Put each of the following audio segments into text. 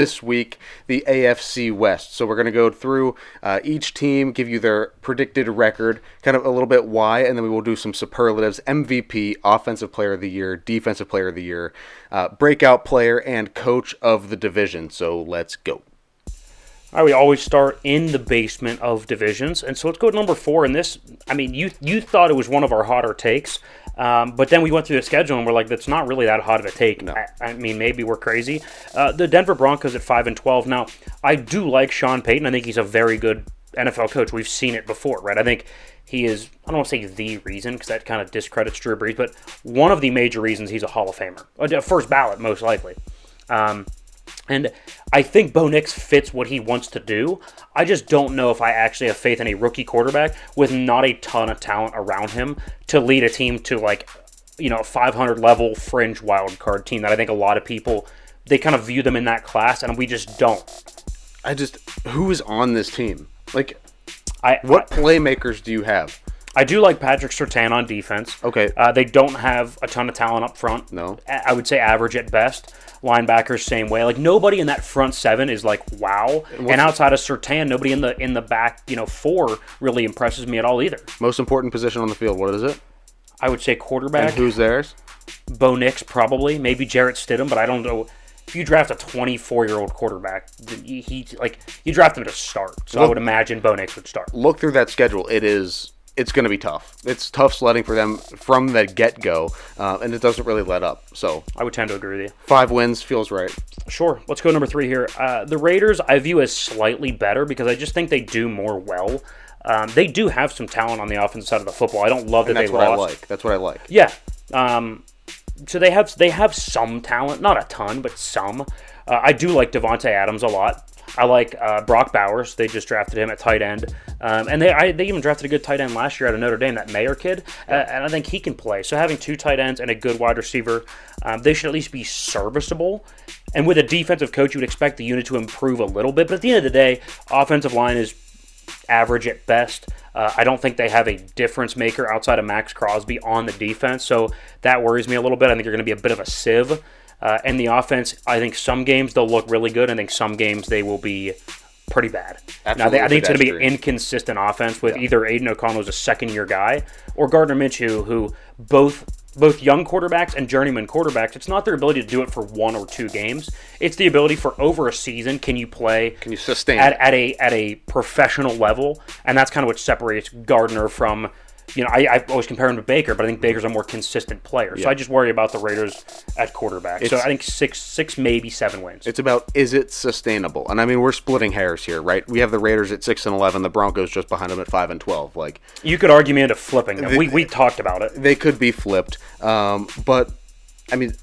this week, the AFC West. So we're going to go through each team, give you their predicted record, kind of a little bit why, and then we will do some superlatives: MVP, Offensive Player of the Year, Defensive Player of the Year, Breakout Player, and Coach of the Division. So let's go. All right, we always start in the basement of divisions, and so let's go to number 4. And this, I mean, you thought it was one of our hotter takes, but then we went through the schedule and we're like, that's not really that hot of a take. No. I mean, maybe we're crazy. The Denver Broncos at 5-12. Now, I do like Sean Payton. I think he's a very good NFL coach. We've seen it before, right? I think he is, I don't want to say the reason, because that kind of discredits Drew Brees, but one of the major reasons he's a Hall of Famer. A first ballot, most likely. And I think Bo Nix fits what he wants to do. I just don't know if I actually have faith in a rookie quarterback with not a ton of talent around him to lead a team to, like, a 500 level fringe wild card team that I think a lot of people, they kind of view them in that class, and we just don't. Who is on this team? Like, what playmakers do you have? I do like Patrick Surtain on defense. Okay. They don't have a ton of talent up front. No. I would say average at best. Linebackers, same way. Like, nobody in that front 7 is like, wow. And outside of Surtain, nobody in the back, 4 really impresses me at all either. Most important position on the field, what is it? I would say quarterback. And who's theirs? Bo Nix, probably. Maybe Jarrett Stidham, but I don't know. If you draft a 24-year-old quarterback, you draft him to start. So I would imagine Bo Nix would start. Look through that schedule. It's going to be tough. It's tough sledding for them from the get-go, and it doesn't really let up. So I would tend to agree with you. 5 wins feels right. Sure. Let's go number 3 here. The Raiders I view as slightly better because I just think they do more well. They do have some talent on the offensive side of the football. I don't love that they lost. That's what I like. Yeah. So they have some talent, not a ton, but some. I do like Devontae Adams a lot. I like Brock Bowers. They just drafted him at tight end. And they even drafted a good tight end last year out of Notre Dame, that Mayer kid. And I think he can play. So having 2 tight ends and a good wide receiver, they should at least be serviceable. And with a defensive coach, you would expect the unit to improve a little bit. But at the end of the day, offensive line is average at best. I don't think they have a difference maker outside of Max Crosby on the defense. So that worries me a little bit. I think they're going to be a bit of a sieve. And the offense, I think some games they'll look really good. I think some games they will be pretty bad. Absolutely. Now, I think it's going to be an inconsistent offense with either Aiden O'Connell, who's a second-year guy, or Gardner Minshew, who both young quarterbacks and journeyman quarterbacks, it's not their ability to do it for 1 or 2 games. It's the ability for over a season, can you sustain at a professional level? And that's kind of what separates Gardner from... I always compare him to Baker, but I think Baker's a more consistent player. So I just worry about the Raiders at quarterback. So I think 6, maybe 7 wins. It's about, is it sustainable? And I mean, we're splitting hairs here, right? We have the Raiders at 6-11, the Broncos just behind them at 5-12. Like, you could argue me into flipping them. We talked about it. They could be flipped, but I mean,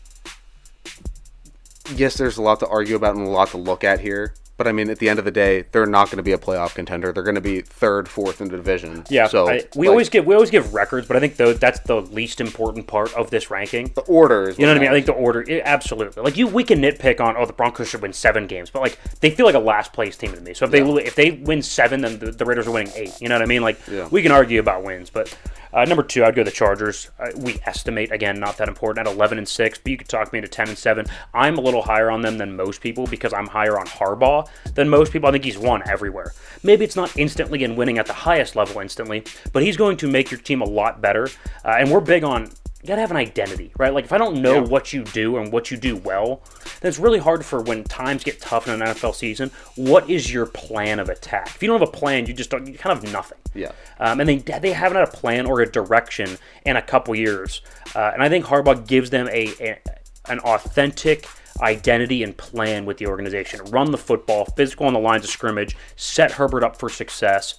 yes, there's a lot to argue about and a lot to look at here. But, I mean, at the end of the day, they're not going to be a playoff contender. They're going to be 3rd, 4th in the division. Yeah, so we always give records, but I think that's the least important part of this ranking. The order is, you know what I mean? I think the order, absolutely. Like, we can nitpick on, the Broncos should win 7 games, but like they feel like a last place team to me. So if they win 7, then the Raiders are winning 8. You know what I mean? Like, we can argue about wins, but. Number 2, I'd go the Chargers. We estimate, again, not that important, at 11-6, but you could talk me into 10-7. I'm a little higher on them than most people because I'm higher on Harbaugh than most people. I think he's won everywhere. Maybe it's not instantly and winning at the highest level instantly, but he's going to make your team a lot better. And we're big on... You gotta have an identity, right? Like, if I don't know what you do and what you do well, then it's really hard for when times get tough in an NFL season. What is your plan of attack? If you don't have a plan, you kind of have nothing. Yeah. And they haven't had a plan or a direction in a couple years. And I think Harbaugh gives them an authentic identity and plan with the organization. Run the football, physical on the lines of scrimmage, set Herbert up for success.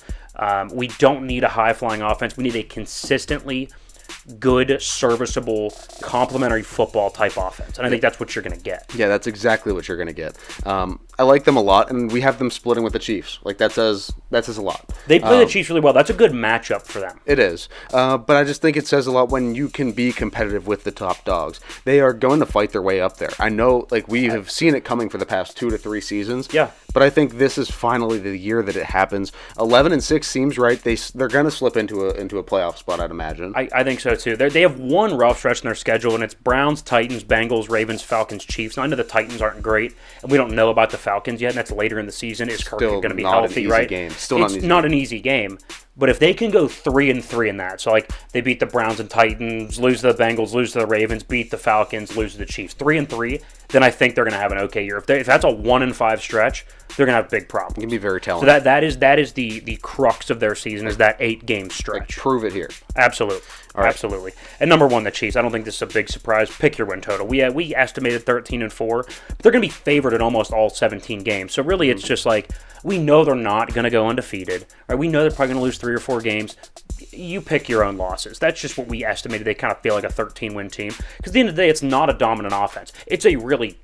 We don't need a high-flying offense. We need a consistently good, serviceable, complementary football type offense. And I think that's what you're going to get. Yeah, that's exactly what you're going to get. I like them a lot, and we have them splitting with the Chiefs. Like, that says a lot. They play the Chiefs really well. That's a good matchup for them. It is. But I just think it says a lot when you can be competitive with the top dogs. They are going to fight their way up there. I know, like, we have seen it coming for the past 2 to 3 seasons. Yeah. but I think this is finally the year that it happens. 11-6 seems right. They're going to slip into a playoff spot, I'd imagine. I think so too. They have one rough stretch in their schedule, and it's Browns, Titans, Bengals, Ravens, Falcons, Chiefs. Now, I know the Titans aren't great, and we don't know about the Falcons yet, and that's later in the season. Is Kirk going to be healthy, right? It's not an easy game. But if they can go 3-3 in that, so like they beat the Browns and Titans, lose to the Bengals, lose to the Ravens, beat the Falcons, lose to the Chiefs, 3-3, then I think they're going to have an okay year. If that's a 1-5 stretch, they're going to have big problems. Going to be very talented. So that is the crux of their season, is that 8-game stretch. Like, prove it here. Absolutely. All right. Absolutely. And number one, the Chiefs. I don't think this is a big surprise. Pick your win total. We estimated 13-4, but they're going to be favored in almost all 17 games. So really, it's just like, we know they're not going to go undefeated. Right? We know they're probably going to lose 3 or 4 games. You pick your own losses. That's just what we estimated. They kind of feel like a 13-win team. Because at the end of the day, it's not a dominant offense. It's a really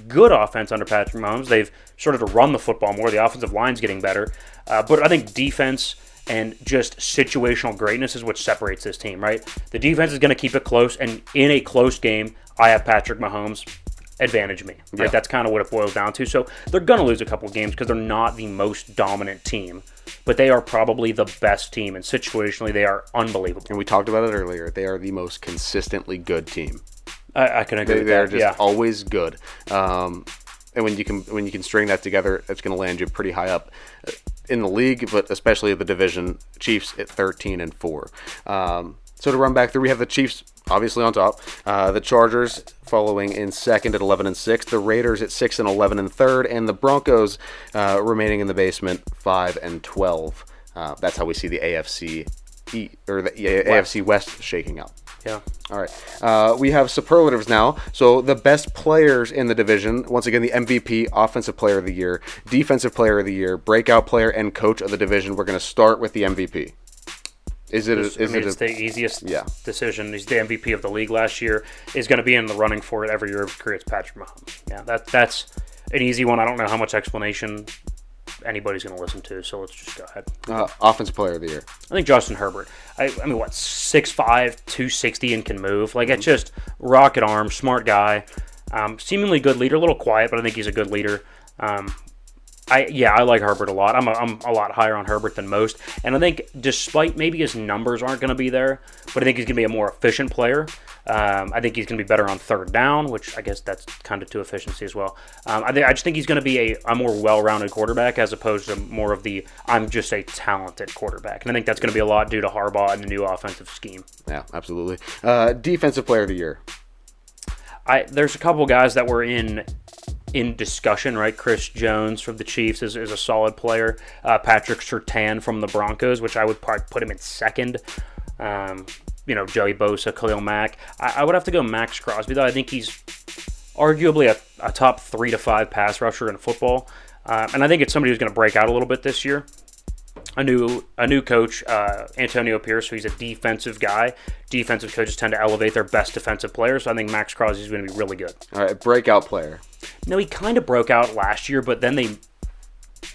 good offense under Patrick Mahomes. They've started to run the football more. The offensive line's getting better. But I think defense and just situational greatness is what separates this team, right? The defense is going to keep it close, and in a close game, I have Patrick Mahomes. Advantage me. Right? Yeah. That's kind of what it boils down to. So they're going to lose a couple games because they're not the most dominant team, but they are probably the best team, and situationally they are unbelievable. And we talked about it earlier. They are the most consistently good team. I can agree with that. They're just always good. And when you can string that together, it's going to land you pretty high up in the league, but especially the division. Chiefs at 13-4. So to run back through, we have the Chiefs obviously on top, the Chargers following in second at 11-6, the Raiders at 6-11 in third, and the Broncos remaining in the basement 5-12. That's how we see the AFC AFC West shaking out. Yeah. All right. We have superlatives now. So the best players in the division, once again, the MVP, Offensive Player of the Year, Defensive Player of the Year, Breakout Player, and Coach of the division. We're going to start with the MVP. It's the easiest decision. He's the MVP of the league last year. Is going to be in the running for it every year of his career. It's Patrick Mahomes. Yeah, that's an easy one. I don't know how much explanation anybody's going to listen to, so let's just go ahead. Offensive Player of the Year. I think Justin Herbert. I mean, 6'5", 260, and can move. Like, it's just rocket arm, smart guy, seemingly good leader. A little quiet, but I think he's a good leader. I like Herbert a lot. I'm a lot higher on Herbert than most. And I think despite maybe his numbers aren't going to be there, but I think he's going to be a more efficient player. I think he's going to be better on third down, which I guess that's kind of to efficiency as well. I just think he's going to be a more well-rounded quarterback as opposed to more of the I'm just a talented quarterback. And I think that's going to be a lot due to Harbaugh and the new offensive scheme. Yeah, absolutely. Defensive Player of the Year. There's a couple guys that were in discussion, right? Chris Jones from the Chiefs is a solid player. Patrick Surtain from the Broncos, which I would probably put him in second. Joey Bosa, Khalil Mack. I would have to go Max Crosby, though. I think he's arguably a top 3 to 5 pass rusher in football. And I think it's somebody who's going to break out a little bit this year. A new coach, Antonio Pierce, so he's a defensive guy. Defensive coaches tend to elevate their best defensive players, so I think Max Crosby is going to be really good. All right, breakout player. No, he kind of broke out last year, but then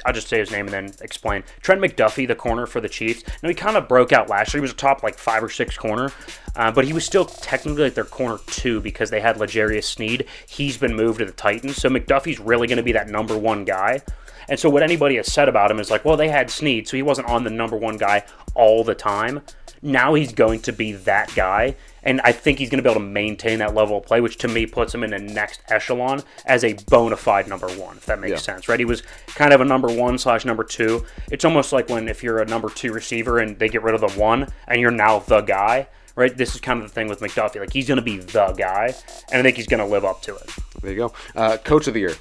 I'll just say his name and then explain. Trent McDuffie, the corner for the Chiefs. No, he kind of broke out last year. He was a top 5 or 6 corner, but he was still technically their corner 2 because they had L'Jarius Sneed. He's been moved to the Titans, so McDuffie's really going to be that number 1 guy. And so what anybody has said about him is well, they had Sneed, so he wasn't on the number 1 guy all the time. Now he's going to be that guy, and I think he's going to be able to maintain that level of play, which to me puts him in the next echelon as a bona fide number 1, if that makes sense, right? He was kind of a number 1/number 2. It's almost like if you're a number 2 receiver and they get rid of the 1, and you're now the guy, right? This is kind of the thing with McDuffie. He's going to be the guy, and I think he's going to live up to it. There you go. Coach of the Year.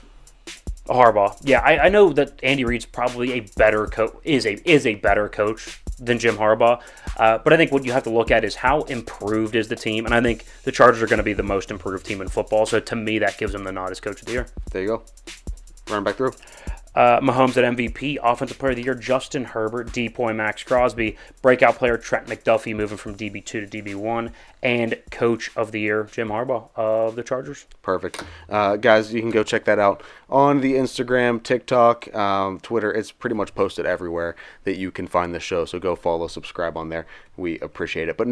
Harbaugh. Yeah, I know that Andy Reid's probably a better coach, is a better coach than Jim Harbaugh. But I think what you have to look at is how improved is the team, and I think the Chargers are going to be the most improved team in football. So to me, that gives them the nod as Coach of the Year. There you go. Run back through. Mahomes at MVP, Offensive Player of the Year, Justin Herbert, DPOY Max Crosby, Breakout Player Trent McDuffie moving from DB2 to DB1, and Coach of the Year, Jim Harbaugh of the Chargers. Perfect. Guys, you can go check that out on the Instagram, TikTok, Twitter. It's pretty much posted everywhere that you can find the show, so go follow, subscribe on there. We appreciate it. But